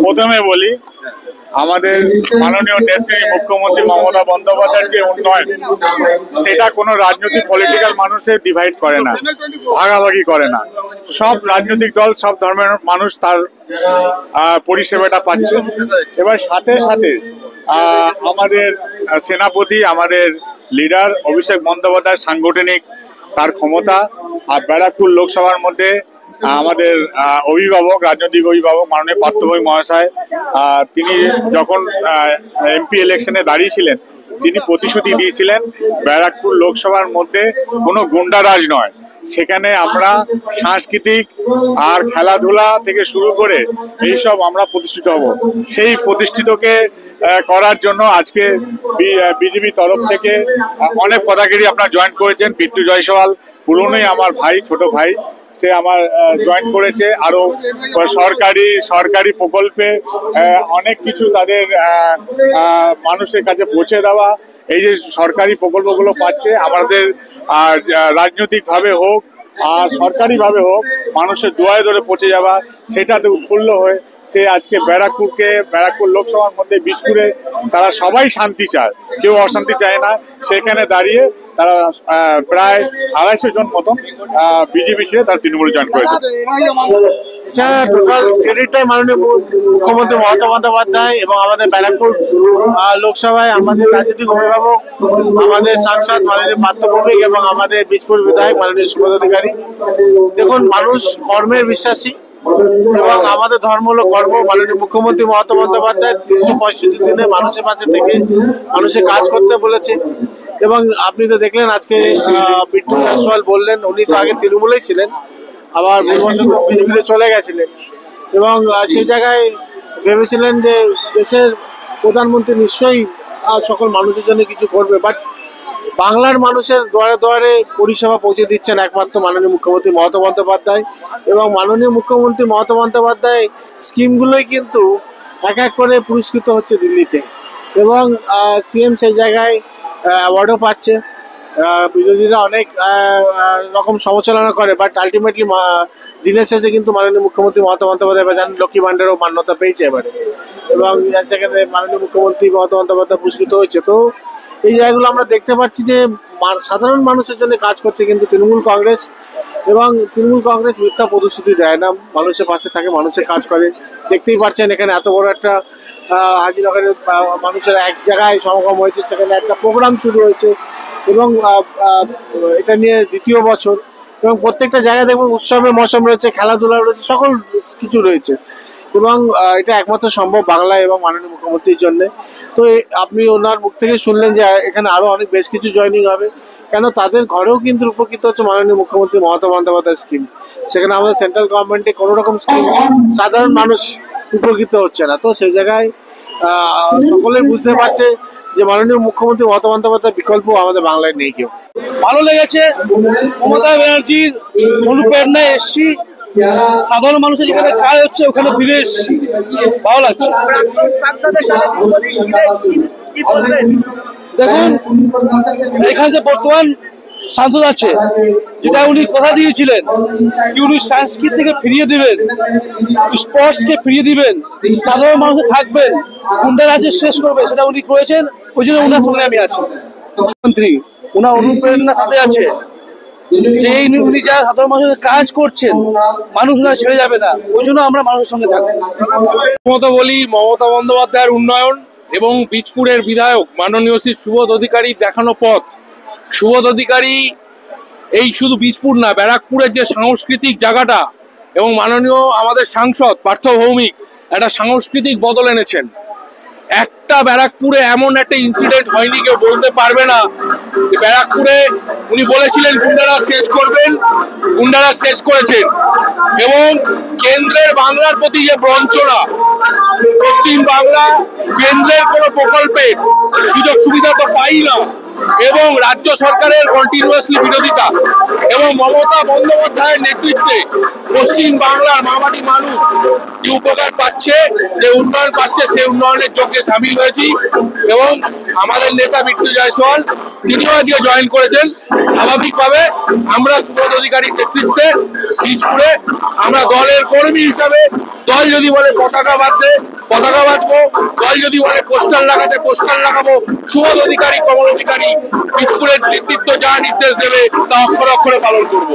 প্রথমে বলি, আমাদের মাননীয় নেত্রী মুখ্যমন্ত্রী মমতা বন্দ্যোপাধ্যায়ের যে উন্নয়ন, সেটা কোনো রাজনৈতিক পলিটিক্যাল মানুষের ডিভাইড করে না, ভাগাভাগি করে না। সব রাজনৈতিক দল, সব ধর্মের মানুষ তার পরিষেবাটা পাচ্ছে। এবার সাথে সাথে আমাদের সেনাপতি, আমাদের লিডার অভিষেক বন্দ্যোপাধ্যায় সাংগঠনিক তার ক্ষমতা, আর ব্যারাকপুর লোকসভার মধ্যে আমাদের অভিভাবক, রাজনৈতিক অভিভাবক মাননীয় পার্থভূমি মহাশয়, তিনি যখন এমপি ইলেকশনে দাঁড়িয়েছিলেন, তিনি প্রতিশ্রুতি দিয়েছিলেন ব্যারাকপুর লোকসভার মধ্যে কোনো গুন্ডারাজ নয়, সেখানে আমরা সাংস্কৃতিক আর খেলাধুলা থেকে শুরু করে এইসব আমরা প্রতিষ্ঠিত হব। সেই প্রতিষ্ঠিতকে করার জন্য আজকে বিজেপি তরফ থেকে অনেক পদাধিকারী আপনারা জয়েন করেছেন। বিট্টু জয়সওয়াল পুরনোই আমার ভাই, ছোট ভাই, সে আমার জয়েন করেছে। আরো সরকারি প্রকল্পে অনেক কিছু তাদের মানুষের কাছে পৌঁছে দেওয়া, এই যে সরকারি প্রকল্পগুলো পাচ্ছে, আমাদের রাজনৈতিক ভাবে হোক আর সরকারি ভাবে হোক, মানুষের দুয়ারে দুয়ারে পৌঁছে যাওয়া, সেটাতে উৎফুল্ল হয়ে সে আজকে ব্যারাকপুর লোকসভার মধ্যে বীজপুরে তারা সবাই শান্তি চায়, কেউ অশান্তি চায় না। সেখানে দাঁড়িয়ে তারা প্রায় 250 জন মতন বিজেপি ছেড়ে তারা তৃণমূল জয়েন করেছে। টোটাল ক্রেডিটটাই মাননীয় মুখ্যমন্ত্রী মমতা বন্দ্যোপাধ্যায় এবং আমাদের ব্যারাকপুর লোকসভায় আমাদের রাজনৈতিক অভিভাবক, আমাদের সাংসদ মাননীয় পার্থভূমি এবং আমাদের বীজপুর বিধায়ক মাননীয় সুবোধ অধিকারী। দেখুন, মানুষ কর্মের বিশ্বাসী এবং আমাদের ধর্ম হলো কর্ম। মাননীয় মুখ্যমন্ত্রী মমতা বন্দ্যোপাধ্যায় 365 দিনে মানুষের পাশে থেকে মানুষের কাজ করতে বলেছে। এবং আপনি তো দেখলেন আজকে বিট্টু জয়সওয়াল বললেন, উনি তো আগে তৃণমূলেই ছিলেন, আবার নির্বাচন বিজেপিতে চলে গেছিলেন এবং সেই জায়গায় ভেবেছিলেন যে দেশের প্রধানমন্ত্রী নিশ্চয়ই সকল মানুষের জন্য কিছু করবে। বাট বাংলার মানুষের দুয়ারে দুয়ারে পরিষেবা পৌঁছে দিচ্ছেন একমাত্র মাননীয় মুখ্যমন্ত্রী মমতা বন্দ্যোপাধ্যায়। এবং মাননীয় মুখ্যমন্ত্রী মমতা বন্দ্যোপাধ্যায় স্কিমগুলোই কিন্তু এক এক করে পুরস্কৃত হচ্ছে দিল্লিতে, এবং সিএম সেই জায়গায় অ্যাওয়ার্ডও পাচ্ছে। বিরোধীরা অনেক রকম সমালোচনা করে, বাট আলটিমেটলি দিনের শেষে কিন্তু মাননীয় মুখ্যমন্ত্রী মমতা বন্দ্যোপাধ্যায় জানেন লক্ষ্মী ভান্ডারও মান্যতা পেয়েছে এবারে, এবং সেখানে মাননীয় মুখ্যমন্ত্রী মমতা বন্দ্যোপাধ্যায় পুরস্কৃত হয়েছে। তো এই জায়গাগুলো আমরা দেখতে পাচ্ছি যে সাধারণ মানুষের জন্য কাজ করছে কিন্তু তৃণমূল কংগ্রেস, এবং তৃণমূল কংগ্রেস মিথ্যা প্রতিশ্রুতি দেয় না, মানুষের পাশে থাকে, মানুষের কাজ করে। দেখতেই পাচ্ছেন এখানে এত বড় একটা হাজিনগরের মানুষের এক জায়গায় সমাগম হয়েছে, সেখানে একটা প্রোগ্রাম শুরু হয়েছে এবং এটা নিয়ে দ্বিতীয় বছর, এবং প্রত্যেকটা জায়গায় দেখবেন উৎসবের মৌসুম রয়েছে, খেলাধুলা রয়েছে, সকল কিছু রয়েছে, এবং এটা একমাত্র সম্ভব বাংলায় এবং মাননীয় মুখ্যমন্ত্রীর জন্য। তো আপনি ওনার মুখ থেকে শুনলেন যে এখানে আরো অনেক বেশ কিছু জয়েনিং হবে, কেন তাদের ঘরেও কিন্তু উপকৃত হচ্ছে মাননীয় মুখ্যমন্ত্রী মমতা বন্দ্যোপাধ্যায়ের স্কিম। সেখানে আমাদের সেন্ট্রাল গভর্নমেন্টে কোনো রকম স্কিম সাধারণ মানুষ উপকৃত হচ্ছে না। তো সেই জায়গায় সকলেই বুঝতে পারছে যে মাননীয় মুখ্যমন্ত্রী মমতা বন্দ্যোপাধ্যায়ের বিকল্প আমাদের বাংলায় নেই কেউ। ভালো লেগেছে, মমতা ব্যানার্জির অনুপ্রেরণায় এসছি, সাধারণ মানুষের যেখানে কাজ হচ্ছে ওখানে ফিরে এসছি, ভালো লাগছে। দেখুন, এখানে যে বর্তমান সাংসদ আছে, যেটা উনি কথা দিয়েছিলেন কি উনি সংস্কৃতিকে ফিরিয়ে দিবেন, স্পোর্টসকে ফিরিয়ে দিবেন, সাধারণ মানুষ থাকবেন, গুন্ডার আছে শেষ করবে, সেটা উনি করেছেন। ওই জন্য ওনার সঙ্গে আমি আছি। মুখ্যমন্ত্রী ওনার অনুপ্রেরণার সাথে আছে যে উনি যা সাধারণ মানুষের কাজ করছেন, মানুষ না ছেড়ে যাবে না, ওই জন্য আমরা মানুষের সঙ্গে থাকবো। মমতা বলি, মমতা বন্দ্যোপাধ্যায়ের উন্নয়ন এবং বীজপুরের বিধায়ক মাননীয় শ্রী সুবোধ অধিকারী দেখানো পথ। সুবোধ অধিকারী এই শুধু বীজপুর না, ব্যারাকপুরের যে সাংস্কৃতিক জায়গাটা, এবং মাননীয় আমাদের সাংসদ পার্থ ভৌমিক একটা সাংস্কৃতিক বদল এনেছেন। একটা ব্যারাকপুরে এমন একটা ইনসিডেন্ট হয়নি, কেউ বলতে পারবে না যে ব্যারাকপুরে উনি বলেছিলেন গুন্ডারা শেষ করবেন, গুন্ডারা শেষ করেছেন। এবং কেন্দ্রের বাংলার প্রতি যে বঞ্চনা, পশ্চিম বাংলা কেন্দ্রের কোনো প্রকল্পে সুযোগ সুবিধা তো পাই না, এবং রাজ্য সরকারের কন্টিনিউয়াসলি বিরোধিতা, এবং মমতা বন্দ্যোপাধ্যায়ের নেতৃত্বে পশ্চিম বাংলার মামাটি মানুষ যে উপকার পাচ্ছে, যে উন্নয়ন পাচ্ছে, সেই উন্নয়নের যোগ্যে সামিল হয়েছি। এবং আমাদের নেতা বিট্টু জয়সওয়াল তিনিও আজকে জয়েন করেছেন। স্বাভাবিকভাবে আমরা সুবোধ অধিকারীর নেতৃত্বে বীজপুরে আমরা দলের কর্মী হিসাবে দল যদি বলে পতাকা বাঁধতে পতাকা বাঁধবো, দল যদি বলে পোস্টার লাগাতে পোস্টার লাগাবো। সুবোধ অধিকারী, কমল অধিকারী বীজপুরের নেতৃত্ব যা নির্দেশ দেবে তা অক্ষরে অক্ষরে পালন করবো।